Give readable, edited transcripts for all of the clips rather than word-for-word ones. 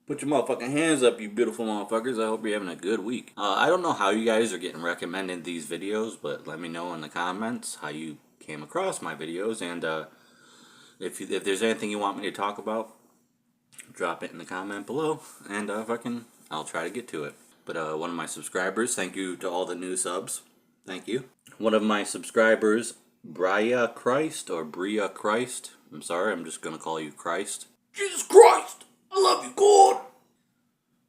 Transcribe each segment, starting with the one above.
Put your motherfucking hands up, you beautiful motherfuckers. I hope you're having a good week. I don't know how you guys are getting recommended these videos, but let me know in the comments how you came across my videos. And if there's anything you want me to talk about, drop it in the comment below. And I'll try to get to it. But one of my subscribers, thank you to all the new subs. Thank you. One of my subscribers, Bria Christ, or Bria Christ. I'm sorry, I'm just going to call you Christ. Jesus Christ! I love you, God!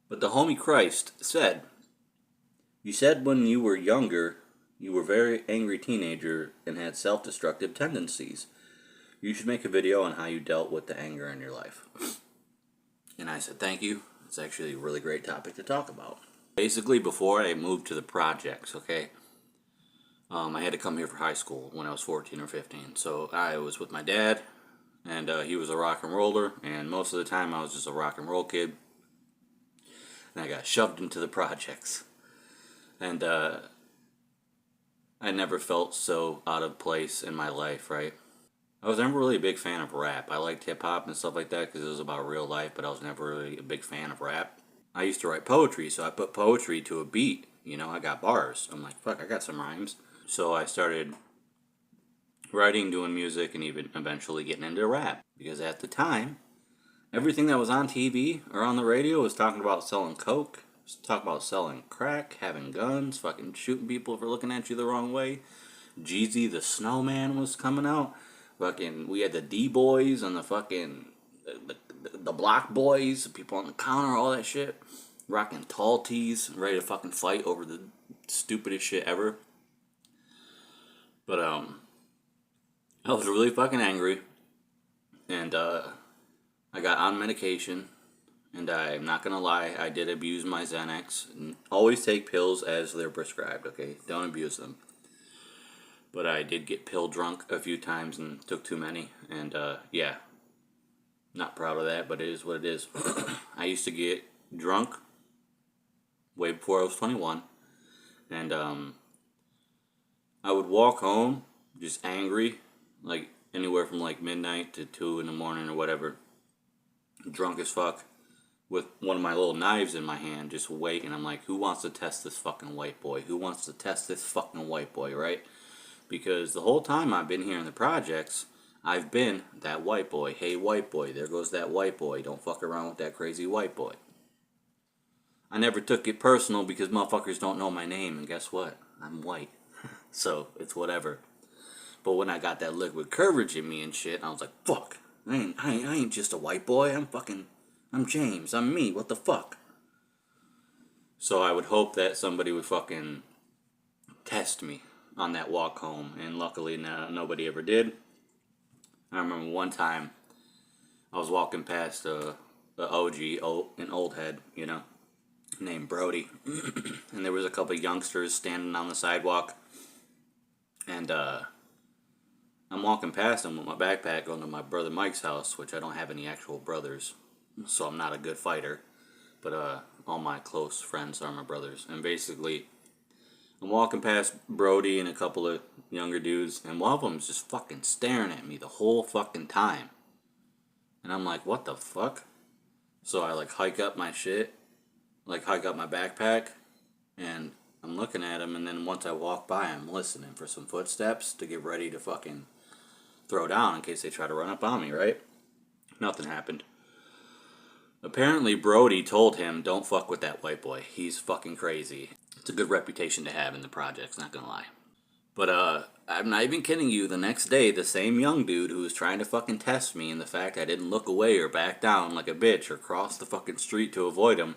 But the homie Christ said, you said when you were younger, you were a very angry teenager and had self-destructive tendencies. You should make a video on how you dealt with the anger in your life. And I said, thank you. It's actually a really great topic to talk about. Basically, before I moved to the projects, okay, I had to come here for high school when I was 14 or 15. So I was with my dad, and he was a rock and roller, and most of the time I was just a rock and roll kid. And I got shoved into the projects. And I never felt so out of place in my life, right? I was never really a big fan of rap. I liked hip-hop and stuff like that because it was about real life, but I was never really a big fan of rap. I used to write poetry, so I put poetry to a beat. You know, I got bars. I'm like, fuck, I got some rhymes. So I started writing, doing music, and even eventually getting into rap. Because at the time, everything that was on TV or on the radio was talking about selling coke, was talking about selling crack, having guns, fucking shooting people for looking at you the wrong way. Jeezy the Snowman was coming out. Fucking, we had the D-Boys and the fucking, the Block Boys, the people on the counter, all that shit. Rocking tall tees, ready to fucking fight over the stupidest shit ever. But, I was really fucking angry. And, I got on medication. And I'm not gonna lie, I did abuse my Xanax. Always take pills as they're prescribed, okay? Don't abuse them. But I did get pill drunk a few times and took too many. And, yeah. Not proud of that, but it is what it is. I used to get drunk way before I was 21. And, I would walk home just angry, like anywhere from like midnight to 2 in the morning or whatever. Drunk as fuck. With one of my little knives in my hand, just waiting. I'm like, who wants to test this fucking white boy? Who wants to test this fucking white boy, right? Because the whole time I've been here in the projects, I've been that white boy. Hey, white boy, there goes that white boy. Don't fuck around with that crazy white boy. I never took it personal because motherfuckers don't know my name, and guess what? I'm white. So, it's whatever. But when I got that liquid courage in me and shit, I was like, fuck. I ain't just a white boy. I'm James. I'm me. What the fuck? So I would hope that somebody would fucking test me on that walk home. And luckily, nobody ever did. I remember one time I was walking past the OG, an old head, you know, named Brody. And there was a couple of youngsters standing on the sidewalk. And I'm walking past them with my backpack going to my brother Mike's house, which I don't have any actual brothers. So I'm not a good fighter, but all my close friends are my brothers. And basically, I'm walking past Brody and a couple of younger dudes, and one of them's just fucking staring at me the whole fucking time. And I'm like, what the fuck? So I like hike up my shit, like hike up my backpack, and I'm looking at him, and then once I walk by, I'm listening for some footsteps to get ready to fucking throw down in case they try to run up on me, right? Nothing happened. Apparently, Brody told him, don't fuck with that white boy. He's fucking crazy. It's a good reputation to have in the projects, not gonna lie. But, I'm not even kidding you. The next day, the same young dude who was trying to fucking test me and the fact I didn't look away or back down like a bitch or cross the fucking street to avoid him,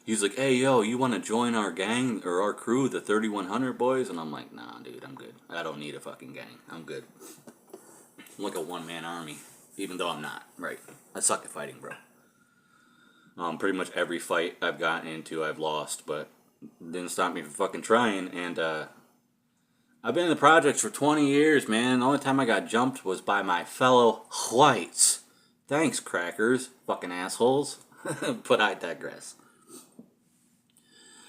he's like, hey, yo, you want to join our gang or our crew, the 3100 boys? And I'm like, nah, dude, I'm good. I don't need a fucking gang. I'm good. I'm like a one-man army, even though I'm not, right? I suck at fighting, bro. Pretty much every fight I've gotten into, I've lost, but it didn't stop me from fucking trying. And I've been in the projects for 20 years, man. The only time I got jumped was by my fellow whites. Thanks, crackers, fucking assholes. But I digress.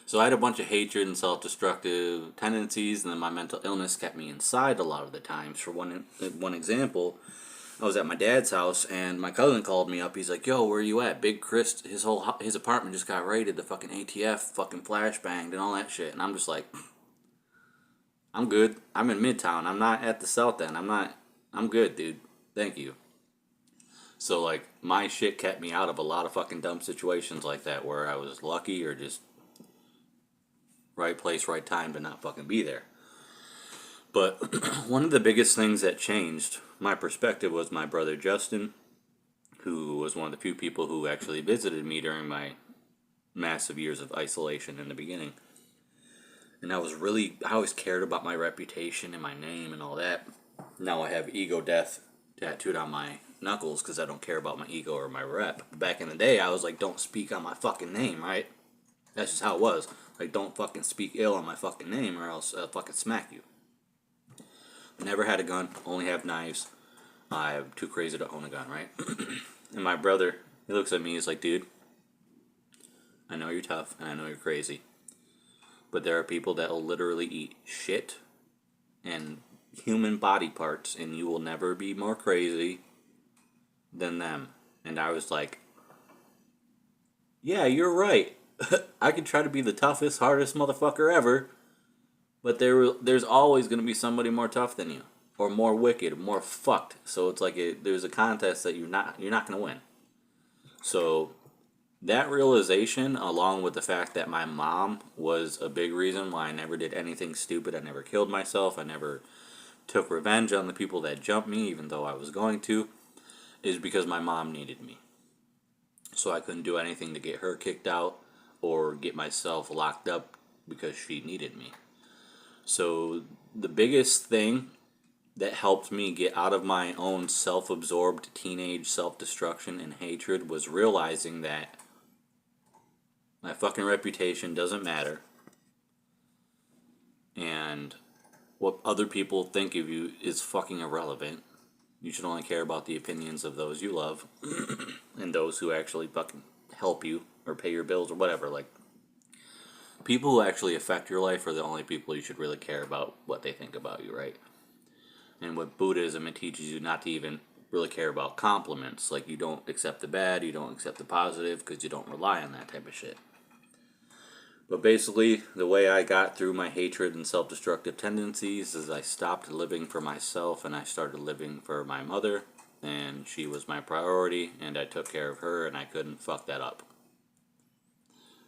So I had a bunch of hatred and self-destructive tendencies, and then my mental illness kept me inside a lot of the times. For one example, I I was at my dad's house, and my cousin called me up. He's like, "Yo, where you at? Big Chris, his apartment just got raided. The fucking ATF fucking flashbanged and all that shit." And I'm just like, "I'm good. I'm in Midtown. I'm not at the South End. I'm good, dude. Thank you." So like, my shit kept me out of a lot of fucking dumb situations like that, where I was lucky or just right place, right time to not fucking be there. But one of the biggest things that changed my perspective was my brother Justin, who was one of the few people who actually visited me during my massive years of isolation in the beginning. And I always cared about my reputation and my name and all that. Now I have ego death tattooed on my knuckles because I don't care about my ego or my rep. Back in the day, I was like, don't speak on my fucking name, right? That's just how it was. Like, don't fucking speak ill on my fucking name or else I'll fucking smack you. Never had a gun, only have knives. I'm too crazy to own a gun, right? And my brother, he looks at me, he's like, dude, I know you're tough and I know you're crazy, but there are people that will literally eat shit and human body parts and you will never be more crazy than them. And I was like, yeah, you're right. I could try to be the toughest, hardest motherfucker ever, but there's always going to be somebody more tough than you, or more wicked, or more fucked. So it's like there's a contest that you're not going to win. So that realization, along with the fact that my mom was a big reason why I never did anything stupid, I never killed myself, I never took revenge on the people that jumped me, even though I was going to, is because my mom needed me. So I couldn't do anything to get her kicked out or get myself locked up because she needed me. So the biggest thing that helped me get out of my own self-absorbed teenage self-destruction and hatred was realizing that my fucking reputation doesn't matter, and what other people think of you is fucking irrelevant. You should only care about the opinions of those you love and those who actually fucking help you or pay your bills or whatever. Like, people who actually affect your life are the only people you should really care about what they think about you, right? And with Buddhism, it teaches you not to even really care about compliments. Like, you don't accept the bad, you don't accept the positive, because you don't rely on that type of shit. But basically, the way I got through my hatred and self-destructive tendencies is I stopped living for myself and I started living for my mother, and she was my priority, and I took care of her, and I couldn't fuck that up.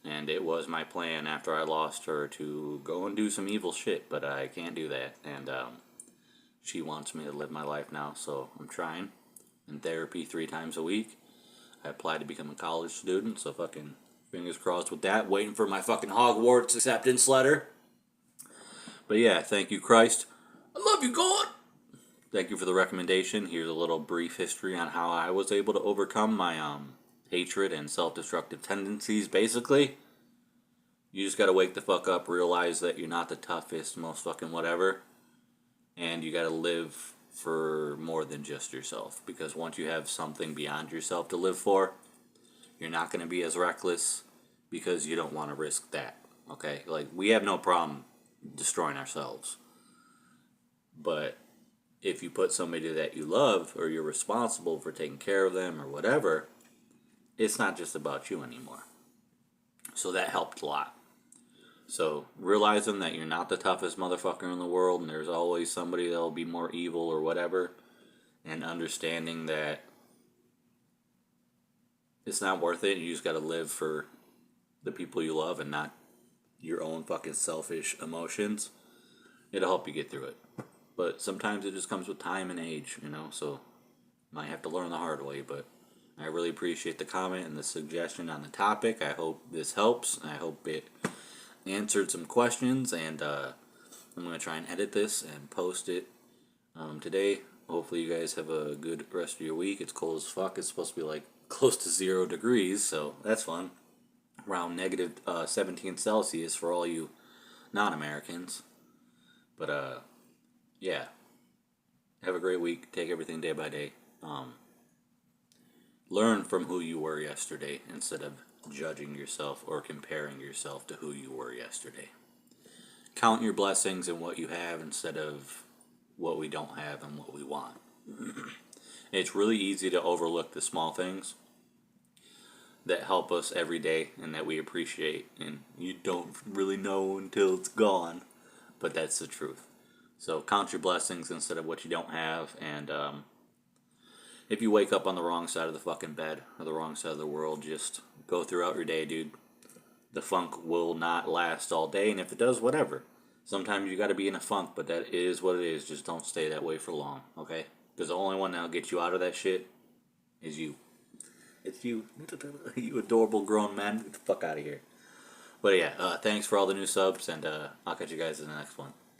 And it was my plan after I lost her to go and do some evil shit, but I can't do that. And she wants me to live my life now, so I'm trying. In therapy 3 times a week. I applied to become a college student, so fucking fingers crossed with that. Waiting for my fucking Hogwarts acceptance letter. But yeah, thank you, Christ. I love you, God. Thank you for the recommendation. Here's a little brief history on how I was able to overcome my hatred and self-destructive tendencies. Basically, you just gotta wake the fuck up, realize that you're not the toughest, most fucking whatever, and you gotta live for more than just yourself. Because once you have something beyond yourself to live for, you're not gonna be as reckless because you don't want to risk that. Okay, like, we have no problem destroying ourselves, but if you put somebody that you love or you're responsible for taking care of them or whatever, it's not just about you anymore. So that helped a lot. So realizing that you're not the toughest motherfucker in the world and there's always somebody that'll be more evil or whatever, and understanding that it's not worth it, you just gotta live for the people you love and not your own fucking selfish emotions, it'll help you get through it. But sometimes it just comes with time and age, so might have to learn the hard way. But I really appreciate the comment and the suggestion on the topic. I hope this helps. I hope it answered some questions, and I'm going to try and edit this and post it today. Hopefully you guys have a good rest of your week. It's cold as fuck. It's supposed to be like close to 0 degrees, so that's fun. Around negative 17 Celsius for all you non-Americans. But yeah, have a great week. Take everything day by day. Learn from who you were yesterday instead of judging yourself or comparing yourself to who you were yesterday. Count your blessings and what you have instead of what we don't have and what we want. It's really easy to overlook the small things that help us every day and that we appreciate, and you don't really know until it's gone, but that's the truth. So count your blessings instead of what you don't have, and if you wake up on the wrong side of the fucking bed or the wrong side of the world, just go throughout your day, dude. The funk will not last all day, and if it does, whatever. Sometimes you got to be in a funk, but that is what it is. Just don't stay that way for long, okay? Because the only one that'll get you out of that shit is you. It's you. You adorable grown man. Get the fuck out of here. But yeah, thanks for all the new subs, and I'll catch you guys in the next one.